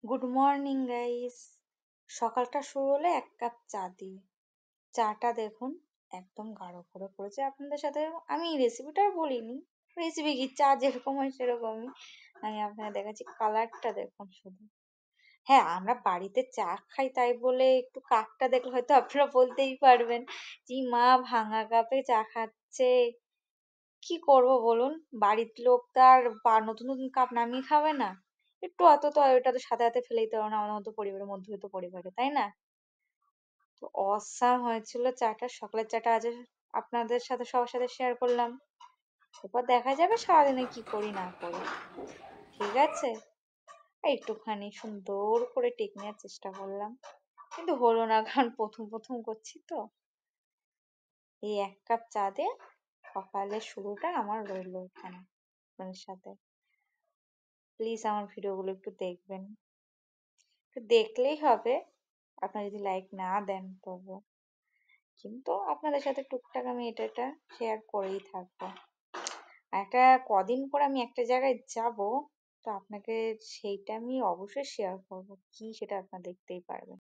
Good morning guys. সকালটা শুরু হলো এক কাপ চা দিয়ে। চাটা দেখুন একদম গাঢ় করে করেছে। আপনাদের সাথে আমি রেসিপিটা আর বলিনি, রেসিপি কি, চা যেরকম হয় সেরকমই আমি আপনাদের দেখাচ্ছি। কালারটা দেখুন শুধু। হ্যাঁ, আমরা বাড়িতে চা খাই তাই বলে একটু কাপটা দেখলে হয়তো আপনারা বলতেই পারবেন যে মা ভাঙা কাপে চা খাচ্ছে। কি করব বলুন, বাড়ির লোক তো আর নতুন নতুন কাপ নামিয়ে খাবে না। একটু অত তো ওটা তো সাথে সাথে ফেলেই দিতে পারবো না, আমার মতো পরিবারের, মধ্যবিত্ত পরিবারে, তাই না? তো অসাম হয়েছিল চাটা, সকালের চাটা আজ আপনাদের সাথে সবার সাথে শেয়ার করলাম। এরপর দেখা যাবে সারাদিনে কি করি না করি। ঠিক আছে, একটুখানি সুন্দর করে টেক নেওয়ার চেষ্টা করলাম, কিন্তু হলো না, কারণ প্রথম প্রথম করছি তো। এই এক কাপ চা দিয়ে সকালের শুরুটা আমার রইলো এখানে আপনাদের সাথে। প্লিজ আমার ভিডিওগুলো একটু দেখবেন, একটু দেখলেই হবে, আপনারা যদি লাইক না দেন তবু, কিন্তু আপনাদের সাথে টুকটাক আমি এটা এটা শেয়ার করেই থাকবো। আর একটা কদিন পর আমি একটা জায়গায় যাব, তো আপনাকে সেইটা আমি অবশ্যই শেয়ার করবো, কি সেটা আপনারা দেখতেই পারবেন।